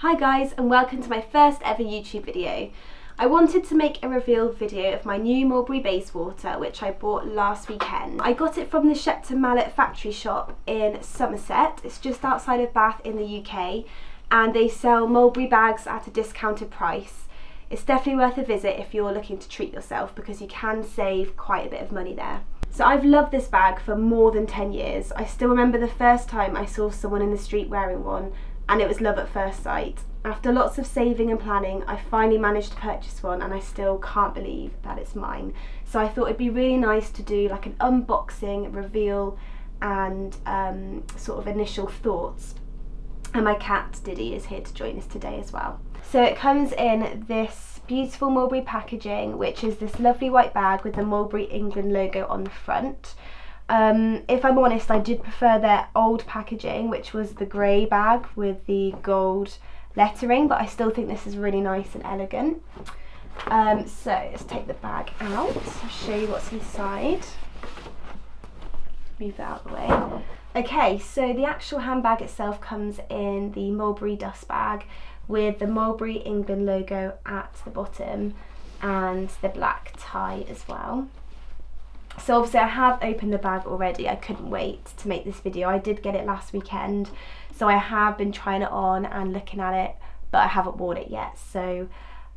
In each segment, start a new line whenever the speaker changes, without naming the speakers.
Hi guys, and welcome to my first ever YouTube video. I wanted to make a reveal video of my new Mulberry Bayswater, which I bought last weekend. I got it from the Shepton Mallet factory shop in Somerset. It's just outside of Bath in the UK, and they sell mulberry bags at a discounted price. It's definitely worth a visit if you're looking to treat yourself, because you can save quite a bit of money there. So I've loved this bag for more than 10 years. I still remember the first time I saw someone in the street wearing one, and it was love at first sight. After lots of saving and planning, I finally managed to purchase one, and I still can't believe that it's mine. So I thought it'd be really nice to do like an unboxing, reveal, and sort of initial thoughts. And my cat Diddy is here to join us today as well. So it comes in this beautiful mulberry packaging, which is this lovely white bag with the Mulberry England logo on the front. If I'm honest, I did prefer their old packaging, which was the grey bag with the gold lettering, but I still think this is really nice and elegant. So let's take the bag out. I'll show you what's inside. Move that out of the way. Okay, so the actual handbag itself comes in the mulberry dust bag with the Mulberry England logo at the bottom and the black tie as well. So obviously I have opened the bag already. I couldn't wait to make this video. I did get it last weekend, so I have been trying it on and looking at it, but I haven't worn it yet. So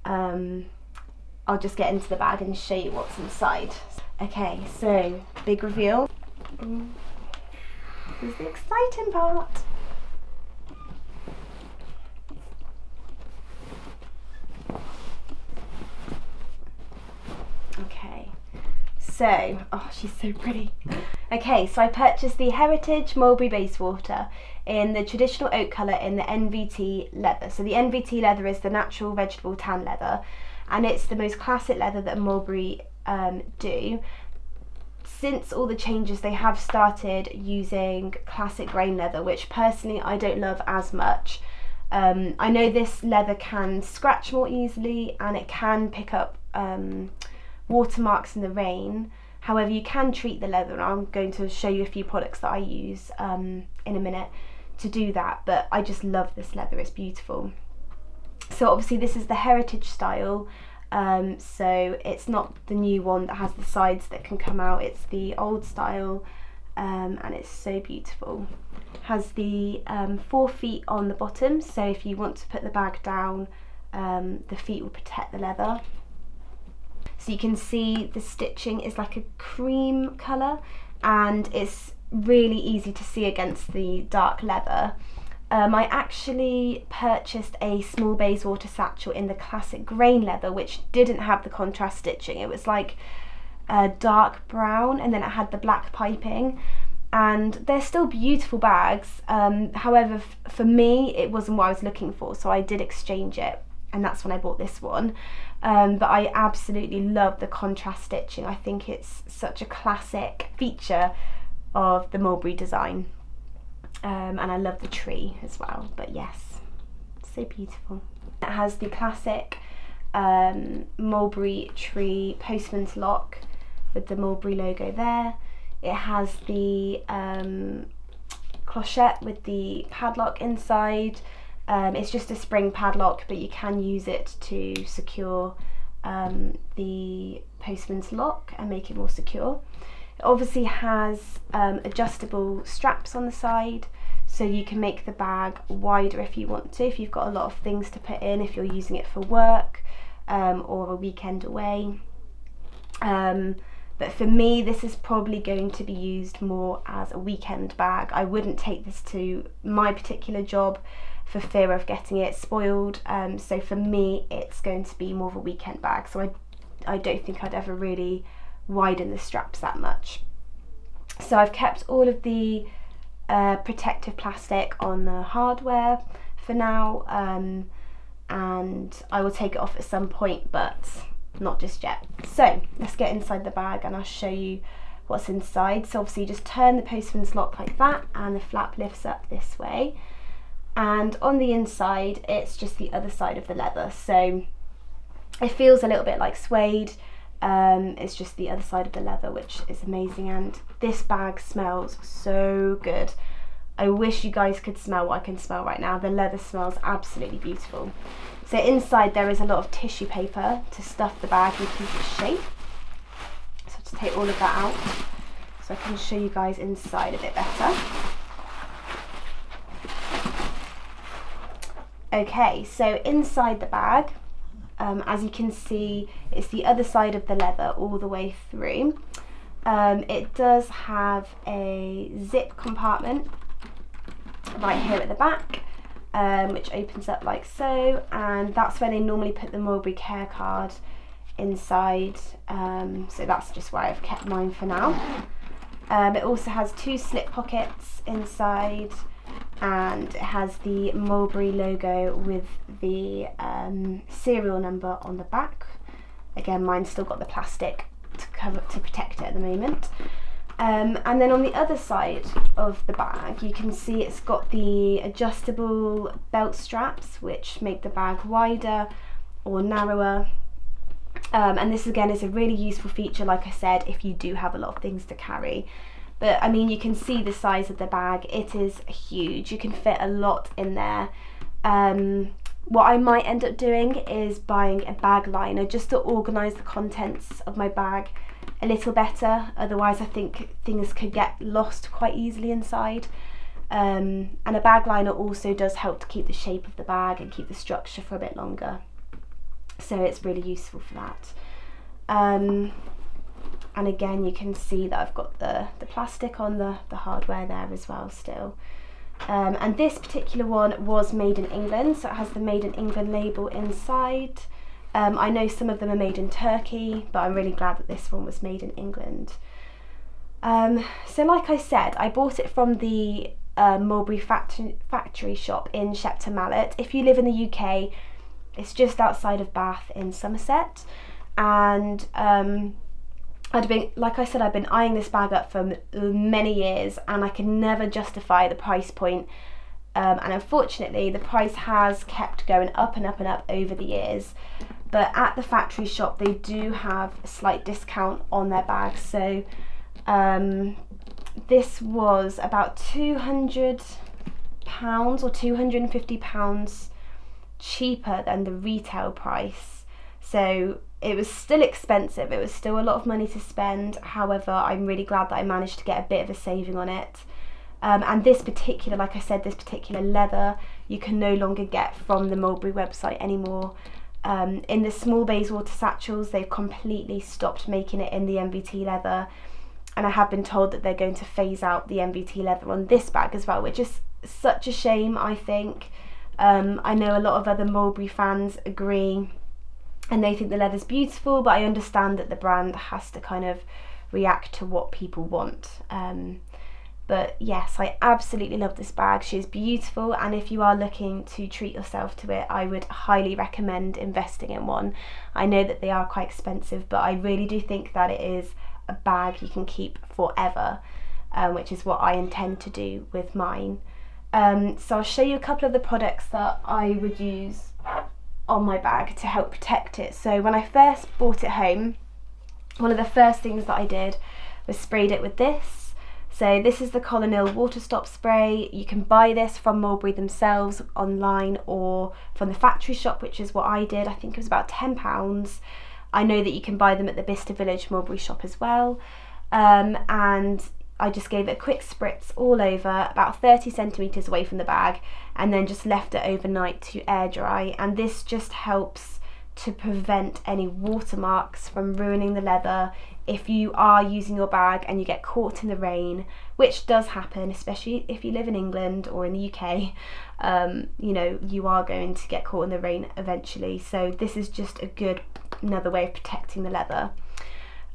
I'll just get into the bag and show you what's inside. Okay, so big reveal. This is the exciting part. Okay. So, oh, she's so pretty. Okay, so I purchased the Heritage Mulberry Bayswater in the traditional oak colour in the NVT leather. So the NVT leather is the natural vegetable tan leather, and it's the most classic leather that Mulberry do. Since all the changes, they have started using classic grain leather, which personally I don't love as much. I know this leather can scratch more easily, and it can pick up watermarks in the rain. However, you can treat the leather, and I'm going to show you a few products that I use in a minute to do that, but I just love this leather, it's beautiful. So obviously this is the heritage style, so it's not the new one that has the sides that can come out, it's the old style, and it's so beautiful. Has the 4 feet on the bottom, so if you want to put the bag down, the feet will protect the leather. So you can see the stitching is like a cream colour, and it's really easy to see against the dark leather. I actually purchased a small Bayswater satchel in the classic grain leather, which didn't have the contrast stitching. It was like a dark brown, and then it had the black piping, and they're still beautiful bags. However, for me it wasn't what I was looking for, so I did exchange it, and that's when I bought this one. But I absolutely love the contrast stitching. I think it's such a classic feature of the Mulberry design, and I love the tree as well. But yes, so beautiful. It has the classic mulberry tree postman's lock with the Mulberry logo there. It has the clochette with the padlock inside. It's just a spring padlock, but you can use it to secure the postman's lock and make it more secure. It obviously has adjustable straps on the side, so you can make the bag wider if you want to, if you've got a lot of things to put in, if you're using it for work or a weekend away. But for me, this is probably going to be used more as a weekend bag. I wouldn't take this to my particular job for fear of getting it spoiled. So for me, it's going to be more of a weekend bag. So I don't think I'd ever really widen the straps that much. So I've kept all of the protective plastic on the hardware for now, and I will take it off at some point, but not just yet. So let's get inside the bag and I'll show you what's inside. So obviously you just turn the postman's lock like that, and the flap lifts up this way, and on the inside it's just the other side of the leather, so it feels a little bit like suede. It's just the other side of the leather, which is amazing, and this bag smells so good. I wish you guys could smell what I can smell right now. The leather smells absolutely beautiful. So inside there is a lot of tissue paper to stuff the bag and keep its shape. So I have to take all of that out so I can show you guys inside a bit better. Okay, so inside the bag, as you can see, it's the other side of the leather all the way through. It does have a zip compartment right here at the back, which opens up like so, and that's where they normally put the Mulberry Care card inside, so that's just where I've kept mine for now. It also has 2 slip pockets inside, and it has the Mulberry logo with the serial number on the back. Again, mine's still got the plastic to protect it at the moment. And then on the other side of the bag, you can see it's got the adjustable belt straps, which make the bag wider or narrower. And this again is a really useful feature, like I said, if you do have a lot of things to carry. But I mean, you can see the size of the bag. It is huge. You can fit a lot in there. What I might end up doing is buying a bag liner just to organise the contents of my bag a little better. Otherwise I think things could get lost quite easily inside. And a bag liner also does help to keep the shape of the bag and keep the structure for a bit longer. So it's really useful for that. And again, you can see that I've got the plastic on the hardware there as well still. And this particular one was made in England, so it has the Made in England label inside. I know some of them are made in Turkey, but I'm really glad that this one was made in England. So like I said, I bought it from the Mulberry factory shop in Shepton Mallet. If you live in the UK, it's just outside of Bath in Somerset. And I've been eyeing this bag up for many years, and I can never justify the price point. And unfortunately, the price has kept going up and up and up over the years. But at the factory shop, they do have a slight discount on their bags. So this was about £200 or £250 cheaper than the retail price. So it was still expensive, it was still a lot of money to spend. However, I'm really glad that I managed to get a bit of a saving on it. And this particular, like I said, this particular leather you can no longer get from the Mulberry website anymore. In the small Bayswater satchels, they've completely stopped making it in the MVT leather, and I have been told that they're going to phase out the MVT leather on this bag as well, which is such a shame, I think. I know a lot of other Mulberry fans agree, and they think the leather's beautiful, but I understand that the brand has to kind of react to what people want. But yes, I absolutely love this bag. She's beautiful, and if you are looking to treat yourself to it, I would highly recommend investing in one. I know that they are quite expensive, but I really do think that it is a bag you can keep forever, which is what I intend to do with mine. So I'll show you a couple of the products that I would use on my bag to help protect it. So when I first brought it home, one of the first things that I did was sprayed it with this. So this is the Colonel Water Stop Spray. You can buy this from Mulberry themselves online or from the factory shop, which is what I did. I think it was about £10. I know that you can buy them at the Bicester Village Mulberry shop as well. And I just gave it a quick spritz all over, about 30 centimetres away from the bag, and then just left it overnight to air dry. And this just helps to prevent any watermarks from ruining the leather if you are using your bag and you get caught in the rain, which does happen, especially if you live in England or in the UK. You know, you are going to get caught in the rain eventually, so this is just another way of protecting the leather.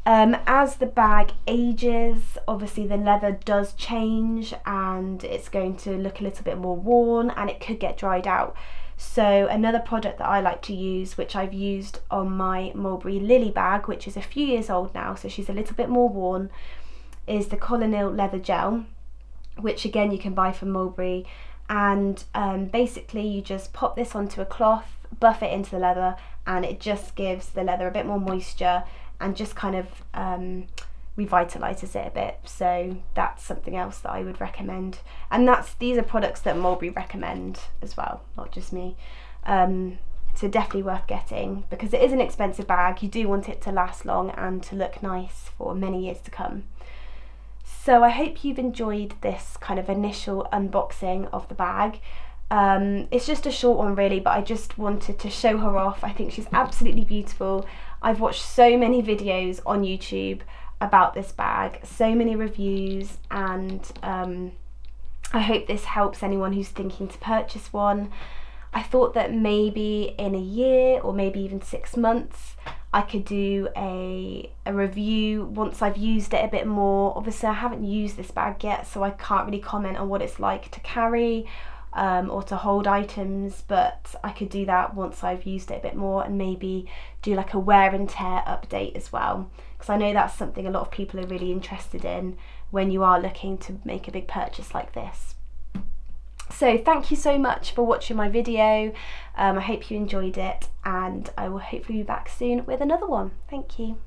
As the bag ages, obviously the leather does change and it's going to look a little bit more worn, and it could get dried out. So another product that I like to use, which I've used on my Mulberry Lily bag, which is a few years old now, so she's a little bit more worn, is the Colonel Leather Gel, which again you can buy from Mulberry. And basically you just pop this onto a cloth, buff it into the leather, and it just gives the leather a bit more moisture and just kind of revitalizes it a bit. So that's something else that I would recommend, and these are products that Mulberry recommend as well, not just me. So definitely worth getting, because it is an expensive bag. You do want it to last long and to look nice for many years to come. So I hope you've enjoyed this kind of initial unboxing of the bag. It's just a short one really, but I just wanted to show her off. I think she's absolutely beautiful. I've watched so many videos on YouTube about this bag, so many reviews, and I hope this helps anyone who's thinking to purchase one. I thought that maybe in a year or maybe even 6 months I could do a review once I've used it a bit more. Obviously I haven't used this bag yet, so I can't really comment on what it's like to carry or to hold items, but I could do that once I've used it a bit more, and maybe do like a wear and tear update as well, because I know that's something a lot of people are really interested in when you are looking to make a big purchase like this. So thank you so much for watching my video. I hope you enjoyed it, and I will hopefully be back soon with another one. Thank you.